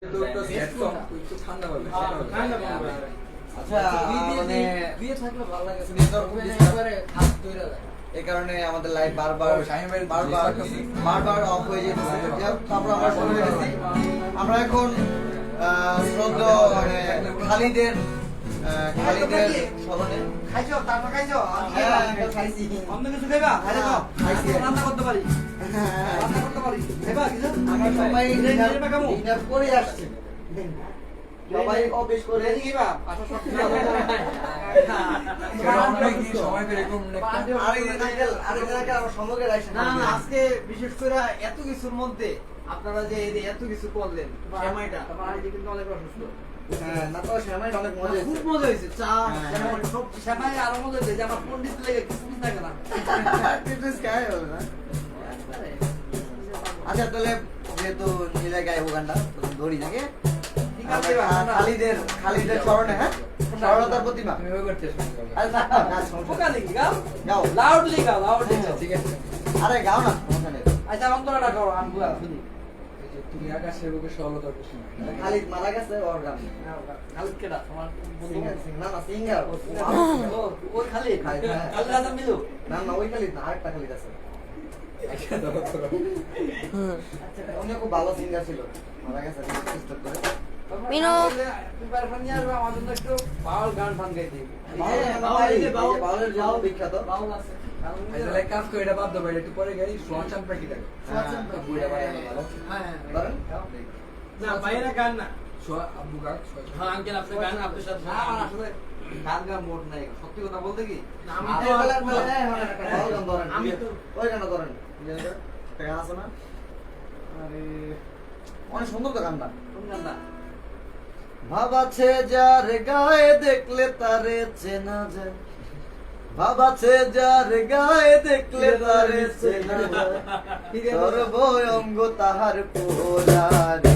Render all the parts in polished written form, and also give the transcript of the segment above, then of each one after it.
এই কারণে আমাদের লাইভ বারবার বারবার অফ হয়ে যেতেছে। আমরা এখন মানে খালিদের স্মরণে খাইছো, তারপর খাইছো? খাইছি। অন্য কিছু খাইবা? রান্না করতে পারি, রান্না করতে পারি। খাইবা কিছু? আমরা সবাই ডিনার করে আসছি, সবাই অফিস করে খাইবা। আশা সব আজকে বিশেষ করে এত কিছুর মধ্যে আপনারা যে এত কিছু করলেন, সেমাইটা কিন্তু অনেক অসুস্থ। অনেক মজা, খুব মজা হয়েছে। চা সব সেমাই আরো মজা হয়েছে যে আমার পন্ডিত লেগে কিছু থাকে না। আচ্ছা, তাহলে যেহেতু নীলা গায়ে গানটা ধরি নাকি খালিদের স্মরণে, হ্যাঁ, সরলতার প্রতিমা। আরে গাও না। আচ্ছা, অন্তরাটা গাও। তুমি আকাশের বুকে সরলতার প্রতিমা। খালিদ মারা গেছে, ওর গান। খালিদ কেডা? তোমার না না, সিঙ্গার। ওই খালিদ, খালিদ আজম মিলু। না না, ওই খালিদ না, আরেকটা খালিদ আছে। আচ্ছা, উনি খুব ভালো সিঙ্গার ছিল, মারা গেছে ডিস্টার্ব করে। মিনু প্রিপারেশন নিয়ে আসবে আমার জন্য একটু বাউল গান ফান গাইতে। বাউলের জন্য বিখ্যাত বাউল আছে। তাহলে কাজ করে এটা বাদ দাও ভাই, একটু পরে গাই সোয়াচান প্র্যাকটিস করে। সোয়াচান বুইড়া বানানো ভালো। হ্যাঁ ধরেন না, বাইরে গান না, সোয়া আব্বু গান। হ্যাঁ আঙ্কেল, আপনি গান আপনার সাথে। না আসলে গান গান মোড নাই, সত্যি কথা বলতে কি আমি তো আমি তো ওই গান ধরেন, একটা গান আছে না, আরে অনেক সুন্দর তো গানটা। কোন গানটা? ভাবাছে যার গায়ে দেখলে তারে চেনা যায়, ভাবাছে যার গায়ে দেখলে তারে চেনা যায়, সর্ব অঙ্গ তাহার পোড়ারে।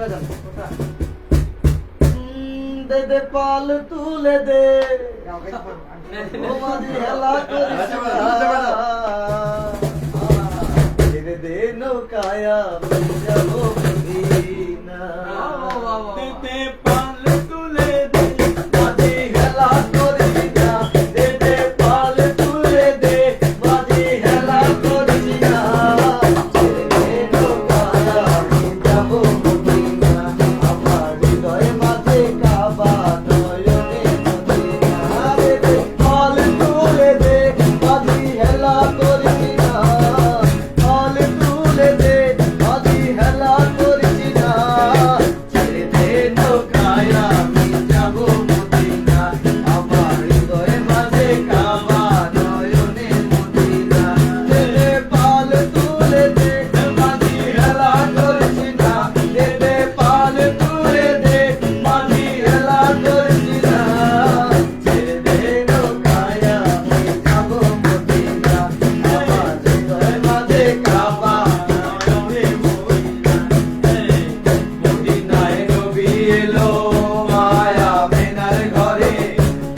বাজান দে দে পাল তুলে দে ও মাঝি হেলা করিস দে দে নৌকায়া যাবো মদিনা দে দে পাল তুলে দে মাঝি হেলা করিস না দে দে পাল তুলে দে মাঝি হেলা করিস না দে দে নৌকায়া যাবো মদিনা আমার হৃদয়ে মাঝে কাবা নয়নে মদিনা দে দে পাল তুলে দে মাঝি হেলা করিস না পাল তুলে দে মাঝি হেলা করিস না ছেড়ে দে নৌকায় আমি যাবো মদিনা আমার হৃদয়ে মাঝে কাবা নয়নে মদিনা দে দে পাল তুলে দে মাঝি হেলা করিস না দে দে পাল তুলে দে মাঝি হেলা করিস না ছেড়ে দে নৌকায় আমি যাবো মদিনা আমার হৃদয়ে মাঝে কাবা নয়নে মদিনা মদিনায় নবী এলো মায়া মেনার ঘরে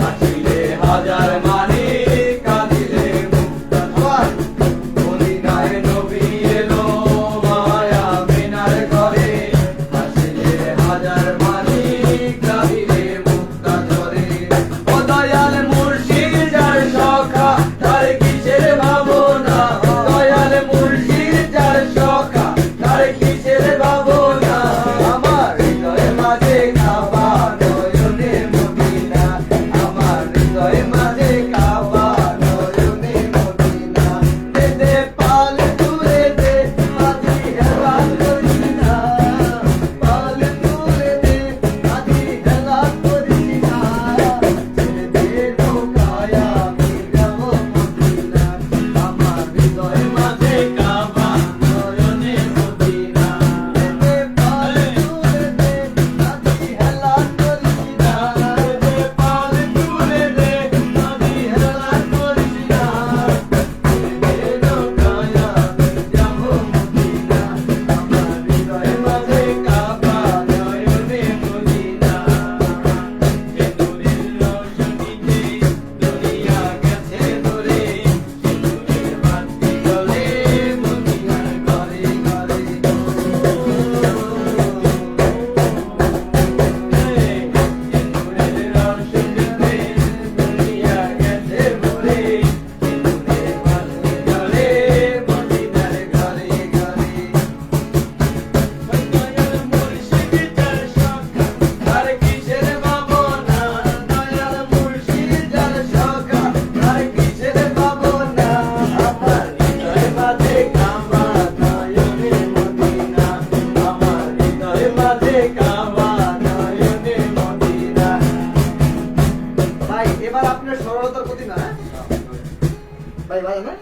আসিলে হাজার মানি কাঁদিলে মুক্তার মদিনায় নবী এলো মায়া মেনার ঘরে আসিলে হাজার মানি কাঁদিলে মুক্তার ও দয়াল মুর্শিদ যার সখা তার কিসের ভাবনা দয়াল মুর্শিদ যার সখা তার কিসের ভাবনা আমার হৃদয়ে মাঝে কাবা নয়নে মদিনা আমার হৃদয়ে মাঝে কাবা নয়নে মদিনা দে দে পাল তুলে দে মাঝি হেলা করিস না পাল তুলে দে মাঝি হেলা করিস না ছেড়ে দে নৌকায় আমি যাবো মদিনা আমার হৃদয়ে মাঝে কাবা নয়নে মদিনা দে দে পাল তুলে দে মাঝি হেলা করিস না দে দে পাল তুলে দে মাঝি হেলা করিস না ছেড়ে দে নৌকায় আমি যাবো মদিনা আমার হৃদয়ে মাঝে কাবা নয়নে মদিনা সেতুরের রোশনীতে দুনিয়া গেছে দূরে সেতুরের বাতি জ্বলে মদিনার ঘরে ঘরে সেতুরের রোশনীতে দুনিয়া গেছে দূরে সেতুরের বাতি জ্বলে মদিনার ঘরে ঘরে দয়াল মুর্শিদ যার সখা তার কিসের ভাবনা দয়াল মুর্শিদ যার সখা তার কিসের ভাবনা আমার হৃদয়ে মাঝে কাবা নয়নে মদিনা আমার হৃদয়ে মাঝে কাবা নয়নে মদিনা ভাই এবার আপনার সরলতার প্রতি না ভাই ভাই না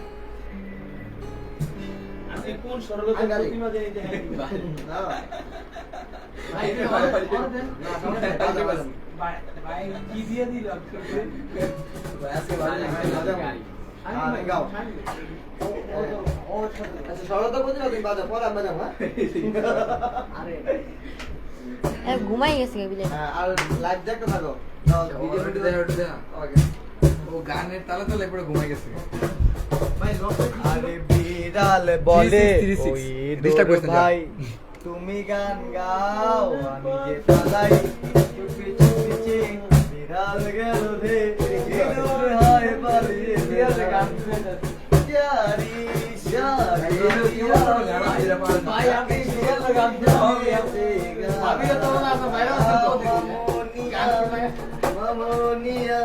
আপনি কোন সরলতার প্রতিমা জানি দেখেন না ভাই ভাই কি দিয়ে দিল আজকে ভালো লাগছে গাও আচ্ছা সরলতার প্রতি না তুমি বাজাও পরে আমরা যাবো হ্যাঁ ঘুমাই গেছে বিলে হ্যাঁ আর লাইভ দেখতে থাকো ভিডিও ওটা দে ওকে ও গানের তালে তালে পড়ে ঘুমাই গেছে ভাই আরে বিড়াল বলে 36, ওই disturb দোর করছেন, যাও। ভাই তুমি গান গাও আমি যে পালাই চুপি চুপি বিড়াল গেল রে দূর হয় পালিয়ে গান প্যারি শারি ভাই আপনি সিরিয়াল গান আমি তো না ভাই গান মামনিয়া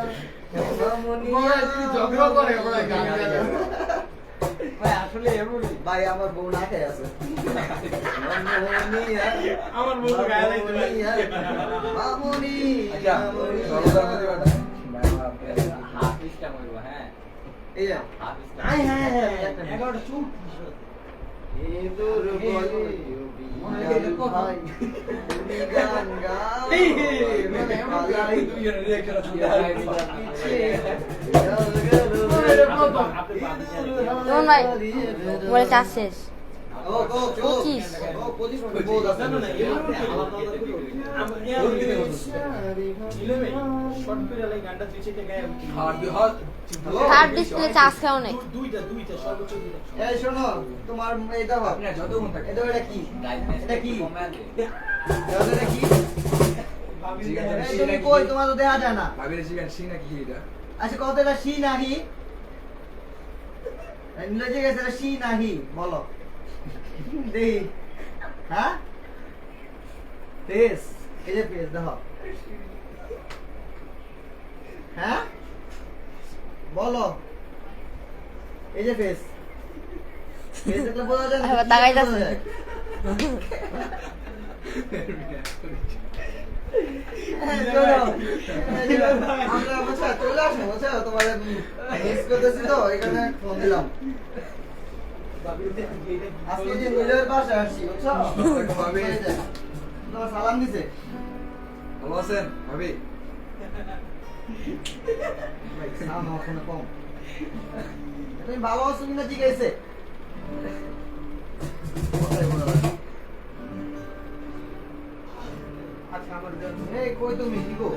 ঝগড়া করে গান ভাই আসলে এমনই ভাই আমার বউ না খেয়ে আছে মামনিয়া আমার বউ গায়ে লাগছে ভাই। মামনি আচ্ছা সরলতার প্রতি বাটা হাফিজটা বলবো হ্যাঁ এই যে হাফিজটা হ্যাঁ হ্যাঁ হ্যাঁ 11টা চুপ ইঁদুর বলে মনে হয় এটা কথা। ভাই তুমি গান গাও এই, মানে পালাই দুই জনের রিঅ্যাকশন আছে তোমার ভাই বলে কাজ শেষ ও 25 থার্ড ডিসপ্লে চার্জ খাও নাই এই শোনো তোমার এটা ভাব আপনি যতক্ষণ থাকে এটা কি এটা কি এটা কি এই তুমি কই তোমার তো দেখা যায় না ভাবিরে চিকেন সি নাকি এটা আচ্ছা কত এটা সি নাহি ইংরেজি গেছে এটা সি নাহি বলো দেই হ্যাঁ ফেস এই যে ফেস দেখো হ্যাঁ বলো এই যে ফেস ফেস দেখলে বোঝা যায় এবার তাকাই যাচ্ছে। আমরা বুঝছো চলে আসো বুঝছো তোমার মিস করতেছি তো এখানে ফোন দিলাম আজকে যে মিলের পাশে আসছি বুঝছো ভাবি তোমার সালাম দিছে ভালো আছেন ভাবি ভাই সালাম এখন কম তুমি ভালো আছো কিনা জিজ্ঞাসা এই কই তুমি কি গো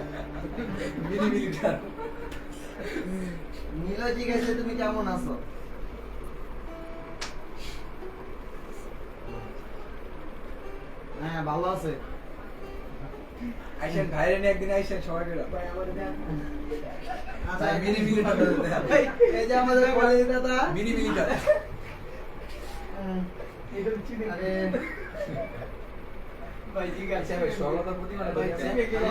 মিনি মিলিটার নীলা জিজ্ঞাসা তুমি কেমন আছো হ্যাঁ ভালো আছে আইসেন ভাইরে নিয়ে একদিন আইসেন সবাই মিলে আচ্ছা মিনি মিলিটার এই যে আমাদের কলেজ দাদা মিনি মিলিটার আরে ভাই আচ্ছা ভাই সরলতার প্রতি মানে ভাই চিনে গেলে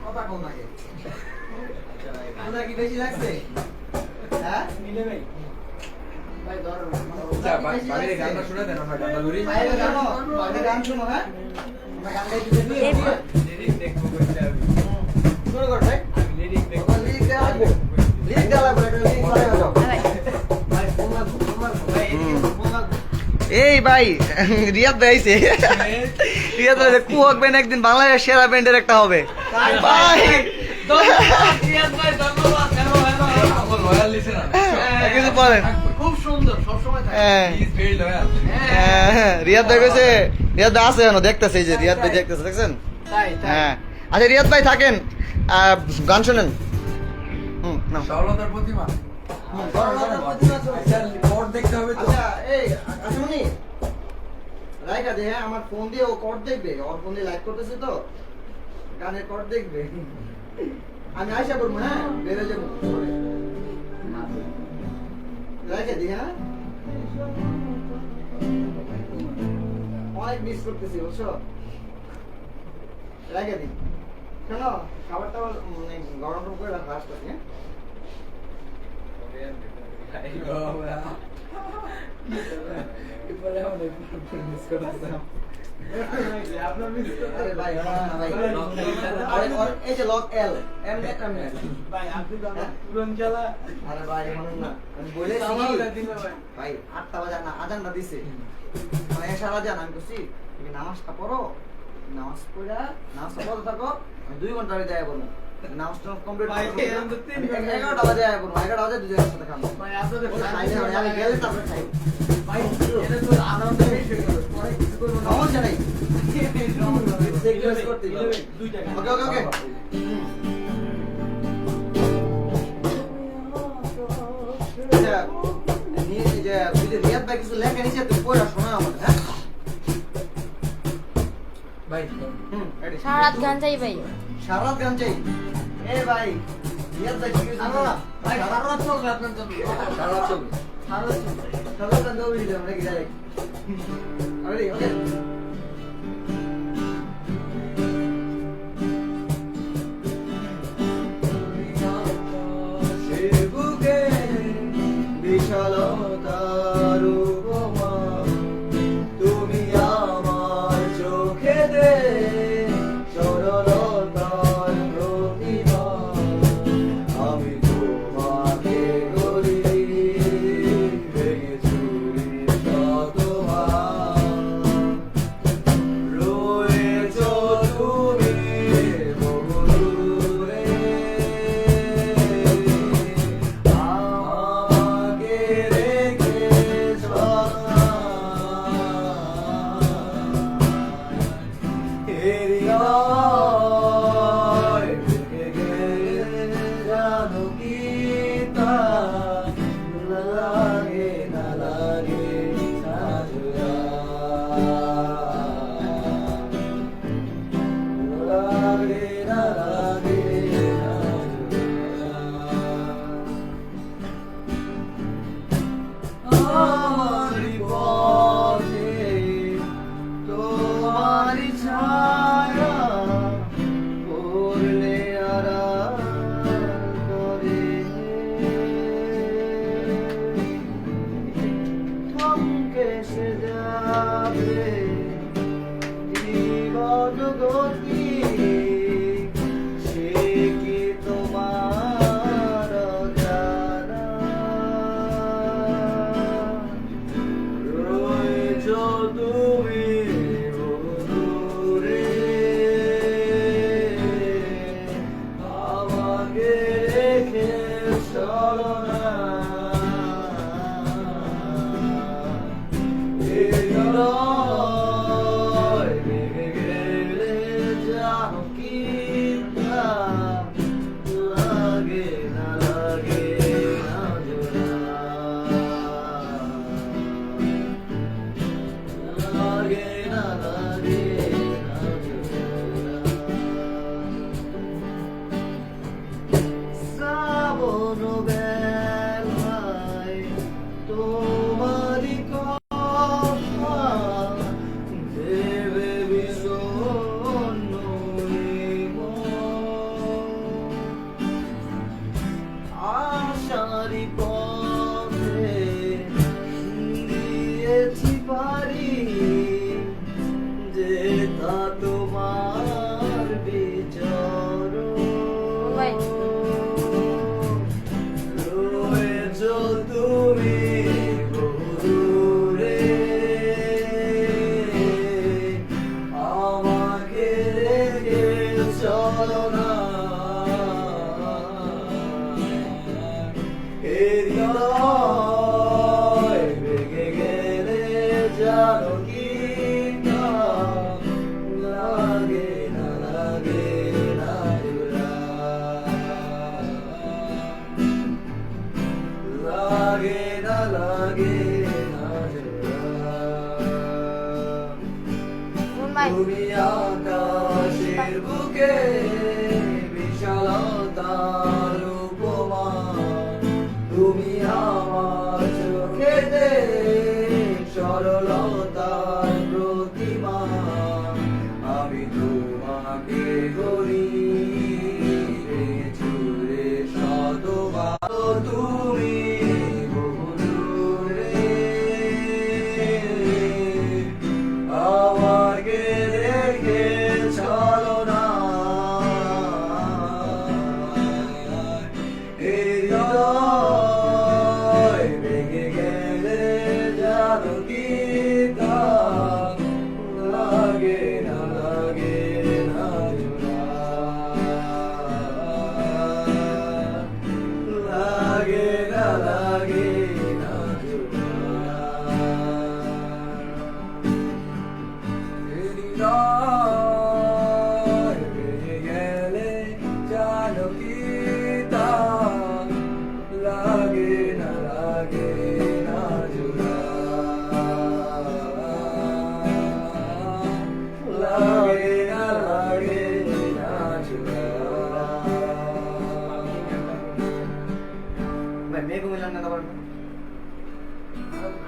কথা কম লাগে আপনার কি বেশি লাগছে হ্যাঁ মিলে ভাই ভাই ধর আচ্ছা ভাবিরে গানটা শুনে দেন আমরা গানটা ধরি বাইরে গানো বাইরে গান শুনো হ্যাঁ আমরা গান গাইতে লিরিক দেখবো কইতে হবে শুরু কর ভাই আমি লিরিক দেখবো লিরিক দেওয়া লাগবে লিরিক দেওয়া লাগবে একটা লিরিক বলে দাও ভাই ভাই ফোন লাগবে ভাই এদিকে ফোন লাগবে এই ভাই রিয়াদ ভাই আইছে রিয়াদ ভাই কুহক ব্যান্ড একদিন বাংলাদেশের সেরা ব্যান্ডের একটা হবে ভাই ধন্যবাদ রিয়াদ ভাই ধন্যবাদ হ্যালো হ্যালো আমার লয়াল লিসেনার কিছু বলেন খুব সুন্দর সব সময় থাকে হ্যাঁ he is very loyal Riyad ভাই কইছে রিয়াদ ভাই আছে এখনো দেখতেছে এই যে রিয়াদ ভাই দেখতেছে দেখছেন তাই তাই হ্যাঁ আচ্ছা রিয়াদ ভাই থাকেন গান শুনেন নাও সরলতার প্রতিমা সরলতার প্রতিমা তো। আচ্ছা কোড দেখতে হবে তো আচ্ছা এই আসমনি লাইক আছে হ্যাঁ আমার ফোন দিয়ে ও কোড দেখবে ওর ফোন দিয়ে লাইক করতেছে তো গানের কোড দেখবে আমি আশা করবো হ্যাঁ বেরো যাবো লাইক দি হ্যাঁ অনেক মিস করতেছি বুঝছো লাইক দি শোনো খাবারটা মানে গরম টরম করে রাখা আসতেছি হ্যাঁ এবারে আমাদের মিস করতেছে আপনার মিস আরে ভাই না ভাই আরে আর এই যে lock L M net M net ভাই আপনি তো আমার পুরন খেলা আরে ভাই মনে না আমি বলেছি সামালটা দিলে ভাই ভাই 8টা বাজে না আজানটা দিছে মানে সারা জান আমি কইছি তুমি নামাজটা পড়ো নামাজ পড়া নামাজ পড়তে থাকো আমি 2 ঘন্টা আগে যাই বলবো নামাজটা কমপ্লিট ভাই, এখন তো 3 ঘন্টা। 11টা বাজে যাই বলবো 11টা বাজে দুজনের সাথে খাবো ভাই আপনাদের খাইলে আমি গেলে তারপরে খাই ভাই এটা তো আনন্দ বেশি হয়ে গেল পরে কিছু করবো নামাজ জানাই Sacrifice করতে হবে। 2 টাকা ওকে ওকে ওকে রিয়াদ ভাই কিছু লেখা নিচে তুই পড়া শোনা আমাদের হ্যাঁ ভাই ready? সারা রাত গান চাই ভাই সারা রাত গান চাই এ ভাই রিয়াদ ভাই কি সারা রাত ভাই সারা রাত চলবে আপনার জন্য সারা রাত চলবে সারা রাত চলবে সারা রাত গান দৌড়ি দিলাম নাকি ডাইরেক্ট ready ওকে বিশালতার উপমা তুমি আমার চোখেতে সরলতার প্রতিমা আমি তোমাকে গড়ি ভেঙে চুরি শতবার রয়েছ তুমি বহু দূরে রেখে হৃদয় ভেঙে গেলে জানো কি তা লাগে না লাগে সাজরা লাগে না লাগে আমারি পথে তোমারি ছায়া পড়লে আড়াল করে থমকে সে যাবে জীবন গতি সে কি তোমার জানা রয়েছ তুমি দূরে আমাকে রেখে চলো না হৃদয় ভেঙে গেলে জানো কি তা লাগে না লাগে না জোড়া লাগে না লাগে না জোড়া শ্রাবণ বেলায় তোমারি কথা ভেবে বিষণ্ণ এই মন। আশারি পথে দিয়েছি পারি যেটা তোমার বিচরণ ভাই। রয়েছ তুমি দূরে আমাকে রেখে চলো না হৃদয় ভেঙে গেলে জানো কি তা লাগে না লাগে না জোড়া লাগে না লাগে না জোড়া ভাই। তুমি আকাশের বুকে বিশালতার উপমা তুমি আমার চোখেতে সরলতার প্রতিমা আমি তোমাকে গড়ি চুরে শতবার তুমি বহু দূরে আমাকে রেখে চলো না হৃদয় ভেঙে গেলে জানো কি তা লাগে না লাগে না জোড়া লাগে না লাগে না জোড়া হৃদয় ভেঙে গেলে জানো কি তা লাগে না লাগে না জোড়া লাগে না লাগে না জোড়া ভাই মেঘ মিলান না তখন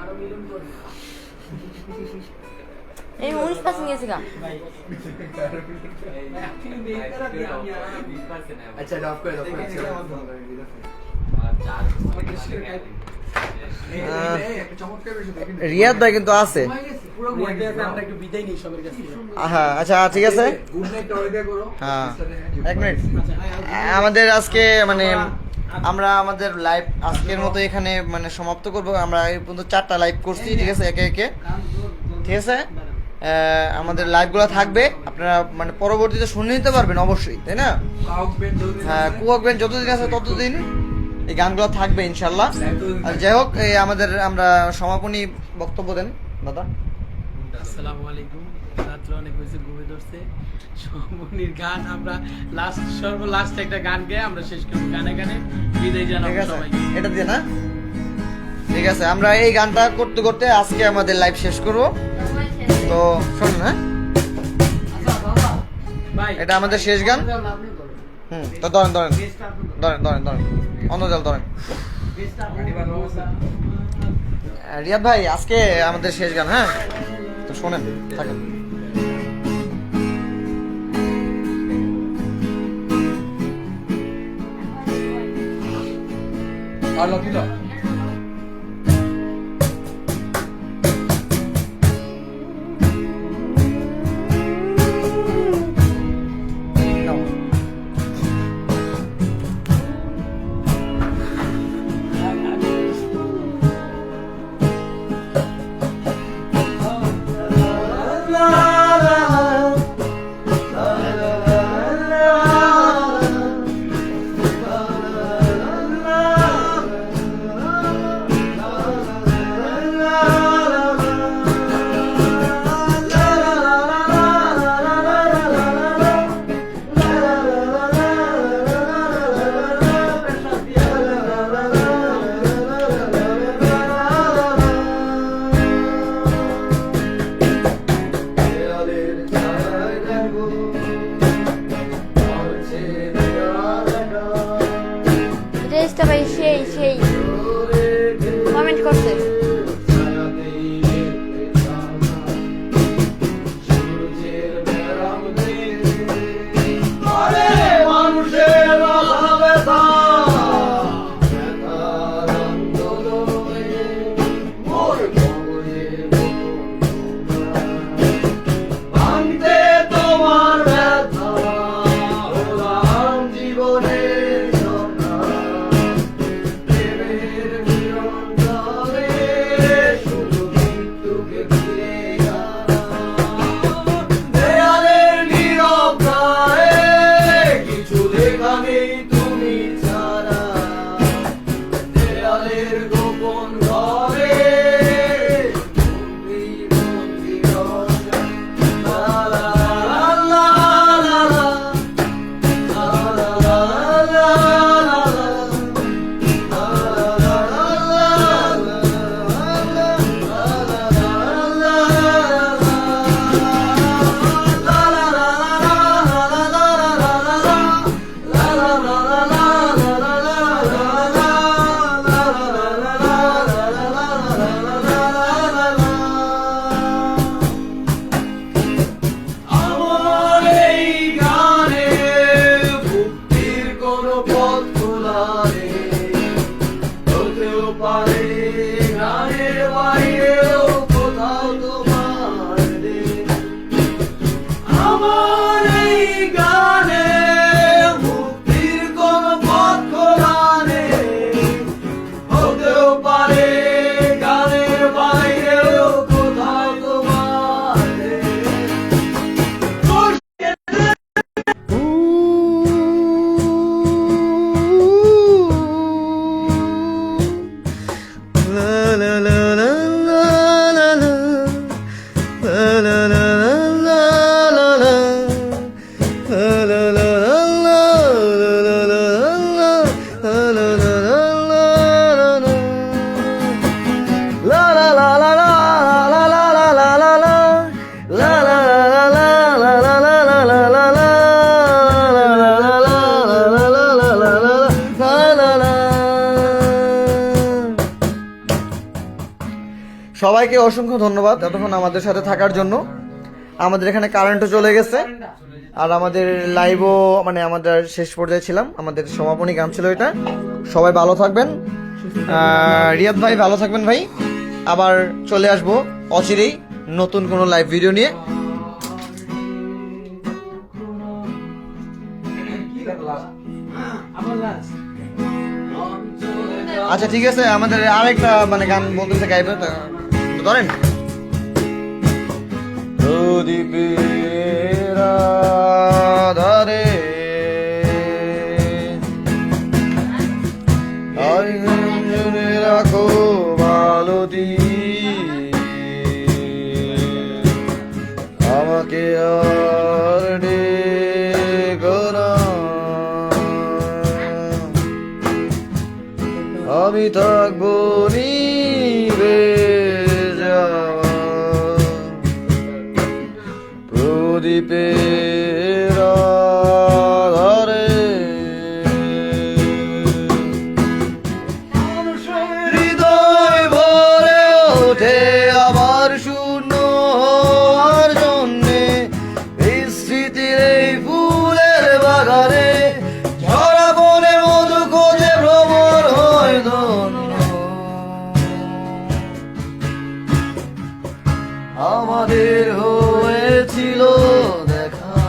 আরো মিলন করে এই 19% গেছে গা। আচ্ছা অফ করে দাও রিয়াদ ভাই কিন্তু আছে। হ্যাঁ আচ্ছা ঠিক আছে। হ্যাঁ 1 মিনিট। আমাদের আজকে মানে আমরা আমাদের লাইভ আজকের মতো এখানে মানে সমাপ্ত করব। আমরা এই পর্যন্ত 4টা লাইভ করছি, ঠিক আছে, একে একে, ঠিক আছে। আমাদের লাইভগুলো থাকবে, আপনারা মানে পরবর্তীতে শুনে নিতে পারবেন অবশ্যই, তাই না? হ্যাঁ কুয়াকবেন যতদিন আছে ততদিন এই গানগুলো থাকবে ইনশাল্লাহ। আর যাই হোক, এই আমাদের আমরা সমাপনী বক্তব্য দেন দাদা। আসসালামু আলাইকুম। রাত্রে অনেক হয়েছে, ঘুমিয়ে ধরছে। সমনির গান আমরা সর্বলাস্ট একটা গান গেয়ে আমরা শেষ করবো, গানে গানে বিদায় জানাবো ঠিক আছে, সবাইকে। এটা দিয়ে না, ঠিক আছে। আমরা এই গানটা করতে করতে আজকে আমাদের লাইভ শেষ করব। তো শোনেন, হ্যাঁ ভাই এটা আমাদের শেষ গান। তো ধরেন ধরেন ধরেন ধরেন ধরেন অন্তর্জাল ধরেন। রিয়াদ ভাই আজকে আমাদের শেষ গান, হ্যাঁ তো শোনেন, থাকেন। আর লকিলো ড্রেসটা ভাই সেই সেই কমেন্ট করছে। সবাইকে অসংখ্য ধন্যবাদ এতক্ষণ আমাদের সাথে থাকার জন্য। আমাদের এখানে কারেন্টও চলে গেছে, আর আমাদের লাইভও মানে আমাদের শেষ পর্যায়ে ছিলাম, আমাদের সমাপনী গান ছিল এটা। সবাই ভালো থাকবেন, রিয়াদ ভাই ভালো থাকবেন ভাই। আবার চলে আসবো অচিরেই নতুন কোনো লাইভ ভিডিও নিয়ে। আচ্ছা ঠিক আছে, আমাদের আরেকটা মানে গান বলতেছে গাইবে, ধরেন। প্রদীপের আধারে যদি আমাকে আর ডেকো না, আমি থাকবো নিভে যাওয়া প্রদীপের আধারে। হৃদয় ভরে ওঠে আবার শূন্য হওয়ার জন্যে, এই স্মৃতির এই ফুলের বাগানে ঝরা বনে মধু খোঁজে ভ্রমর হয় ধন্য। আমাদের হয়েছিল দেখা,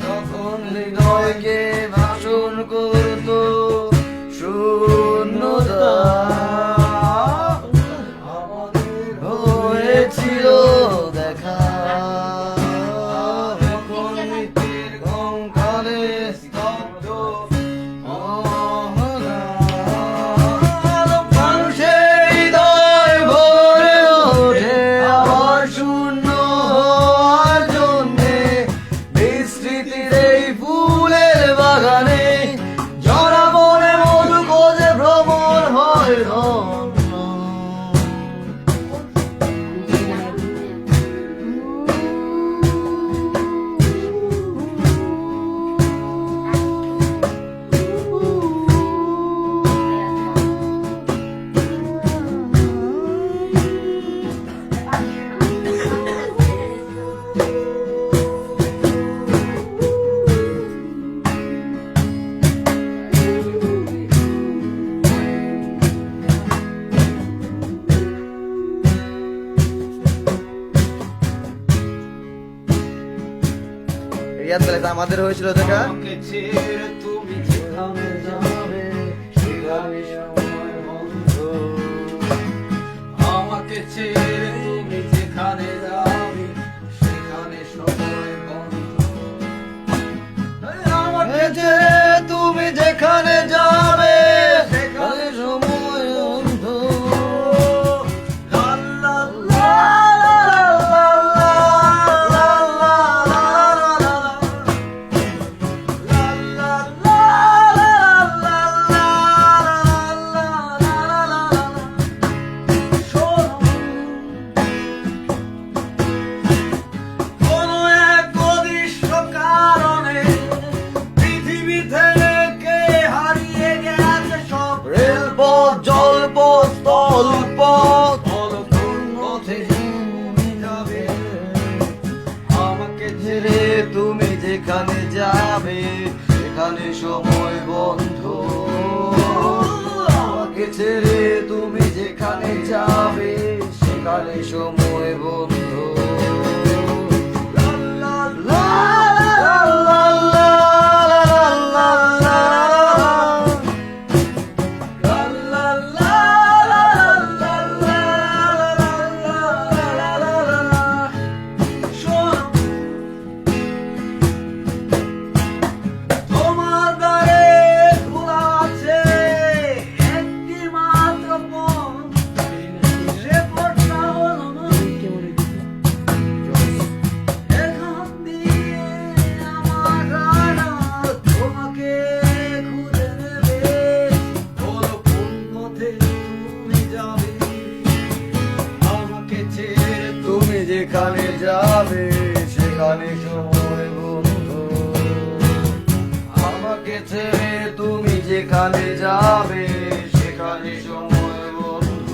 তখন হৃদয়কে ভাষণ করতো শূন্যতা। আমাদের হয়েছিল দেখা, এখন মৃত্যুর কঙ্কালে স্তব্ধ মোহনা। মানুষের হৃদয় ভরে ওঠে আবার শূন্য হওয়ার জন্যে, বিস্মৃতির এই ফুলের বাগানে ঝরা বনে মধু খোঁজে ভ্রমর হয় ধন্য। রিয়াদ বলে আমাদের হয়েছিল দেখা, আমাকে ছেড়ে তুমি যেখানে যাবে সেখানে সময় বন্ধ। আমাকে ছেড়ে তুমি যেখানে যাবে সেখানে সময় বন্ধ। আমাকে ছেড়ে তুমি যেখানে যাবে সেখানে সময় অন্ধ। লা লা লা লা লা লা লা লা লা রেলপথ জলপথ স্থলপথ আমাকে ছেড়ে তুমি যেখানে যাবে সেখানে সময় বন্ধ। আমাকে ছেড়ে তুমি যেখানে যাবে সেখানে সময় বন্ধ। লা লা লা লা লা লা লা লা। তোমার দ্বারে খোলা আছে একটি মাত্র পথ, সে পথটা হলো এখান দিয়ে আমার রানা তোমাকে খুঁজে নেবে। বলো কোন পথে তুমি যাবে, আমাকে ছেড়ে তুমি যেখানে যাবে সেখানে সময় বন্ধ। আমাকে ছেড়ে তুমি যেখানে যাবে সেখানে সময় বন্ধ।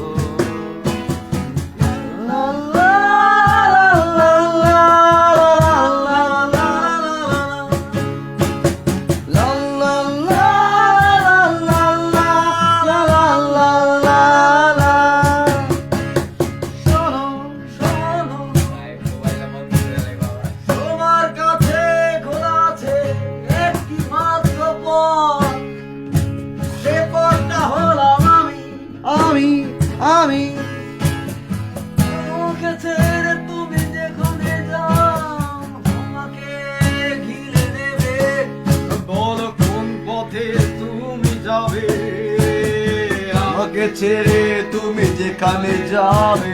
লা লা লা লা লা লা লা লা লা লা লা লা লা লা। শোনো শোনো তোমার কাছে খোলা আছে একটি মাত্র পথ, সে পথটা হলাম আমি। আমি আমাকে ছেড়ে তুমি যেখানে যাও আমাকে ঘিরে নেবে। বলো কোন পথে তুমি যাবে, আমাকে আমাকে ছেড়ে তুমি যেখানে যাবে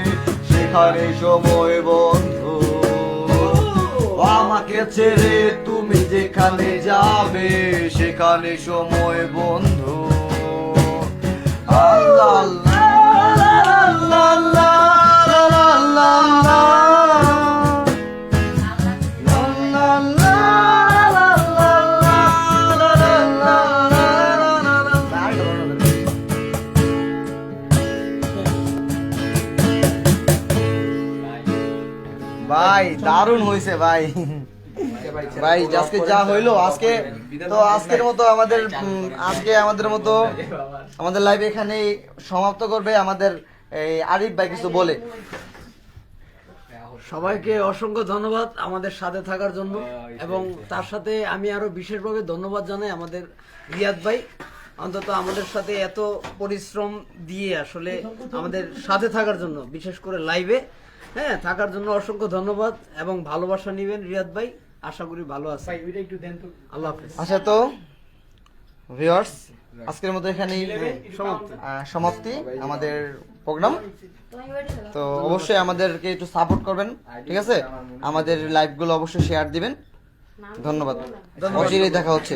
সেখানে সময় বন্ধু, আমাকে ছেড়ে তুমি যেখানে যাবে সেখানে সময় বন্ধু। আল্লাহ আল্লাহ আল্লাহ ভাই দারুণ হয়েছে ভাই। ভাই আজকে যা হইলো, আজকে তো আজকের মতো আমাদের আজকে আমাদের মতো আমাদের লাইভ এখানেই সমাপ্ত করবে আমাদের এই আরিফ ভাই কিছু বলে। সবাইকে অসংখ্য ধন্যবাদ আমাদের সাথে থাকার জন্য, এবং তার সাথে আমি আরো বিশেষভাবে ধন্যবাদ জানাই আমাদের রিয়াদ ভাই, অন্তত আমাদের সাথে এত পরিশ্রম দিয়ে আসলে আমাদের সাথে থাকার জন্য, বিশেষ করে লাইভে থাকার জন্য অসংখ্য ধন্যবাদ, এবং ভালোবাসা নিবেন রিয়াদ ভাই, আশা করি ভালো আছে। আল্লাহ হাফেজ। আচ্ছা তো ভিউয়ার্স, আজকের মতো এখানেই সমাপ্তি আমাদের প্রোগ্রাম। তো অবশ্যই আমাদেরকে একটু সাপোর্ট করবেন, ঠিক আছে? আমাদের লাইভগুলো অবশ্যই শেয়ার দিবেন। ধন্যবাদ, অচিরেই দেখা হচ্ছে।